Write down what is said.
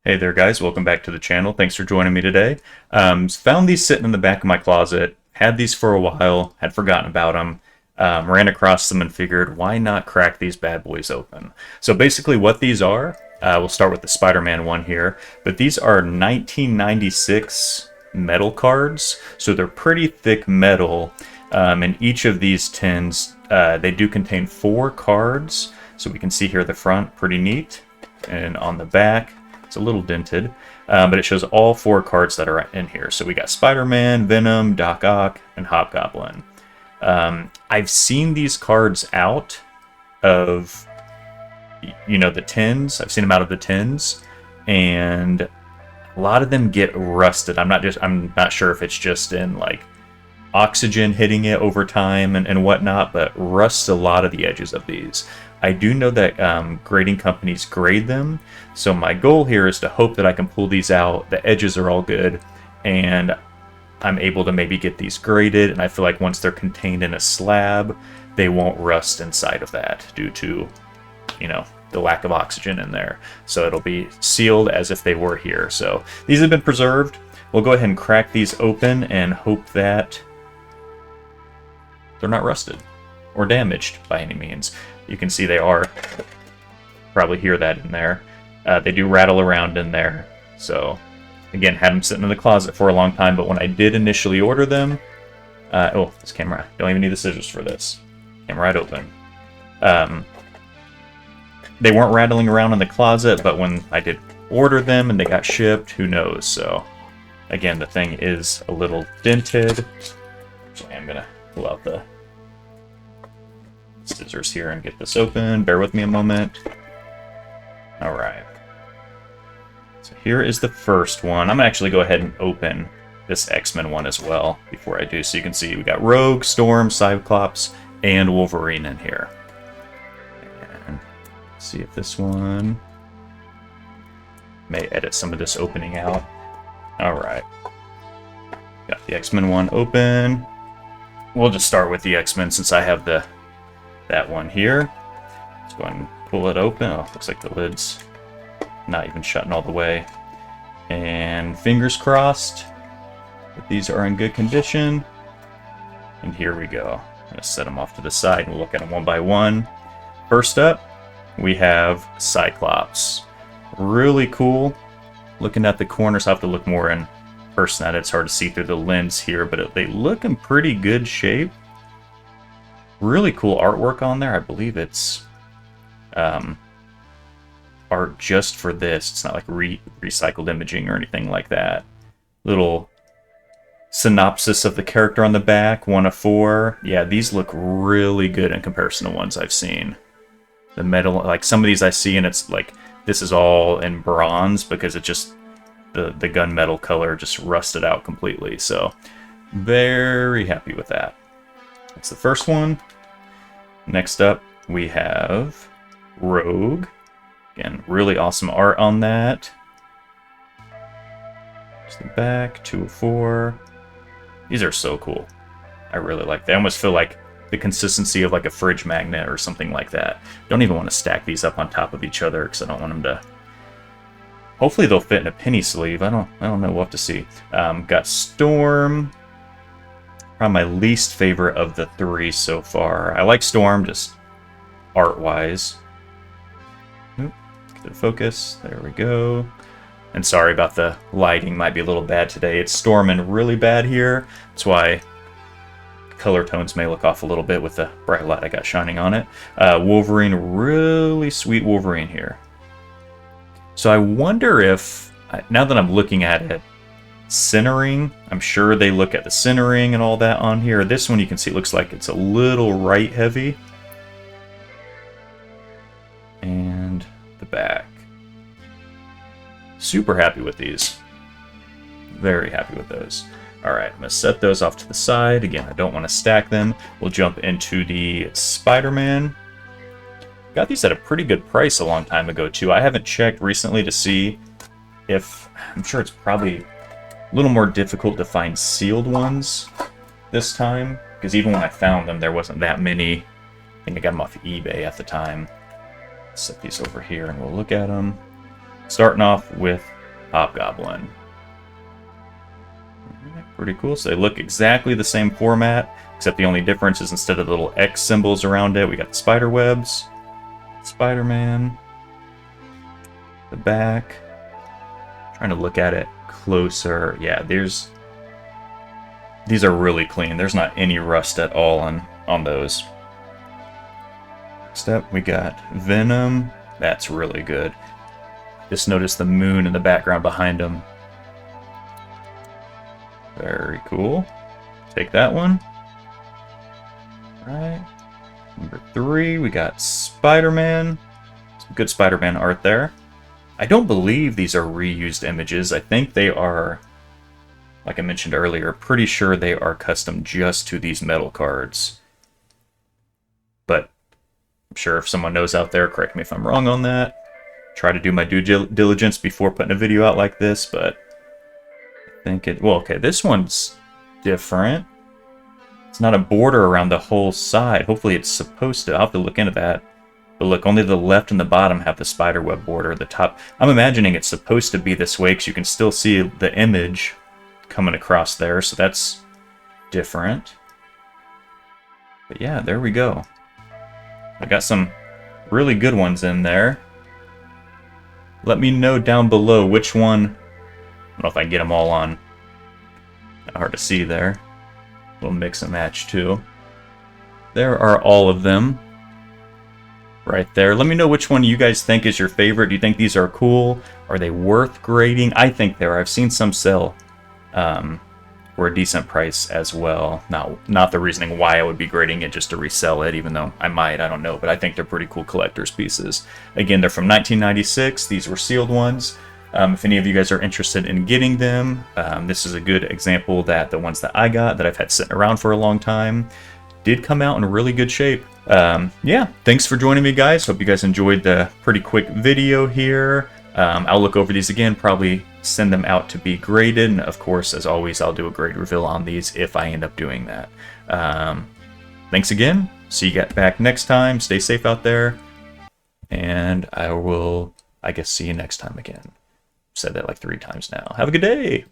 Hey there guys, welcome back to the channel. Thanks for joining me today. Found these sitting in the back of my closet, had these for a while, had forgotten about them, ran across them and figured why not crack these bad boys open. So basically what these are, we'll start with the Spider-Man one here, but these are 1996 metal cards, so they're pretty thick metal, and each of these tins, they do contain 4 cards, so we can see here at the front, pretty neat, and on the back, it's a little dented, but it shows all 4 cards that are in here. So we got Spider-Man, Venom, Doc Ock, and Hobgoblin. I've seen these cards out of, the tins. I've seen them out of the tins, and a lot of them get rusted. I'm not sure if it's just in like oxygen hitting it over time and whatnot, but rusts a lot of the edges of these. I do know that grading companies grade them, so my goal here is to hope that I can pull these out, the edges are all good, and I'm able to maybe get these graded, and I feel like once they're contained in a slab, they won't rust inside of that due to, the lack of oxygen in there. So it'll be sealed as if they were here. So these have been preserved. We'll go ahead and crack these open and hope that they're not rusted or damaged by any means. You can see they are. Probably hear that in there. They do rattle around in there. So, again, had them sitting in the closet for a long time, but when I did initially order them... this camera. Don't even need the scissors for this. Came right open. They weren't rattling around in the closet, but when I did order them and they got shipped, who knows? So, again, the thing is a little dented. Actually, I'm going to pull out the scissors here and get this open. Bear with me a moment. Alright. So here is the first one. I'm going to actually go ahead and open this X-Men one as well before I do. So you can see we got Rogue, Storm, Cyclops, and Wolverine in here. And see if this one may edit some of this opening out. Alright. Got the X-Men one open. We'll just start with the X-Men since I have that one here. Let's go ahead and pull it open. Oh, looks like the lid's not even shutting all the way. And fingers crossed that these are in good condition. And here we go. I'm going to set them off to the side and we'll look at them one by one. First up, we have Cyclops. Really cool. Looking at the corners, I have to look more in person at it. It's hard to see through the lens here, but they look in pretty good shape. Really cool artwork on there. I believe it's art just for this. It's not like recycled imaging or anything like that. Little synopsis of the character on the back, 1 of 4. Yeah, these look really good in comparison to ones I've seen. The metal, like some of these I see and it's like, this is all in bronze because it just, the gunmetal color just rusted out completely. So, very happy with that. That's the first one. Next up, we have Rogue. Again, really awesome art on that. There's the back, 2 of 4. These are so cool. I really like them. I almost feel like the consistency of like a fridge magnet or something like that. Don't even want to stack these up on top of each other because I don't want them to... Hopefully they'll fit in a penny sleeve. I don't know. We'll have to see. Got Storm. Probably my least favorite of the 3 so far. I like Storm, just art-wise. Get the focus. There we go. And sorry about the lighting. Might be a little bad today. It's storming really bad here. That's why color tones may look off a little bit with the bright light I got shining on it. Wolverine, really sweet Wolverine here. So I wonder if, now that I'm looking at it, centering, I'm sure they look at the centering and all that on here. This one you can see looks like it's a little right heavy. And the back. Super happy with these. Very happy with those. Alright, I'm going to set those off to the side. Again, I don't want to stack them. We'll jump into the Spider-Man. Got these at a pretty good price a long time ago, too. I haven't checked recently to see if... I'm sure it's probably a little more difficult to find sealed ones this time. Because even when I found them, there wasn't that many. I think I got them off eBay at the time. Set these over here and we'll look at them. Starting off with Hobgoblin. Pretty cool. So they look exactly the same format, except the only difference is instead of the little X symbols around it, we got the spider webs. Spider-Man. The back. Trying to look at it closer. Yeah, these are really clean. There's not any rust at all on those. Next up, we got Venom. That's really good. Just notice the moon in the background behind him. Very cool. Take that one. Alright. Number 3, we got Spider-Man. Some good Spider-Man art there. I don't believe these are reused images. I think they are, like I mentioned earlier, pretty sure they are custom just to these metal cards. But I'm sure if someone knows out there, correct me if I'm wrong on that. Try to do my due diligence before putting a video out like this, but I think it... Well, okay, this one's different. It's not a border around the whole side. Hopefully it's supposed to. I'll have to look into that. But look, only the left and the bottom have the spiderweb border. The top... I'm imagining it's supposed to be this way because you can still see the image coming across there, so that's different. But yeah, there we go. I got some really good ones in there. Let me know down below which one... I don't know if I can get them all on. Hard to see there. We'll mix and match too. There are all of them. Right there. Let me know which one you guys think is your favorite. Do you think these are cool? Are they worth grading? I think they are. I've seen some sell for a decent price as well. Not the reasoning why I would be grading it just to resell it, even though I might, I don't know, but I think they're pretty cool collector's pieces. Again, they're from 1996. These were sealed ones. If any of you guys are interested in getting them, this is a good example that the ones that I got that I've had sitting around for a long time did come out in really good shape. Yeah, thanks for joining me, guys. Hope you guys enjoyed the pretty quick video here. I'll look over these again, probably send them out to be graded, and of course, as always, I'll do a grade reveal on these if I end up doing that. Thanks again. See you back next time. Stay safe out there, and I will, I guess, see you next time again. Said that like 3 times now. Have a good day.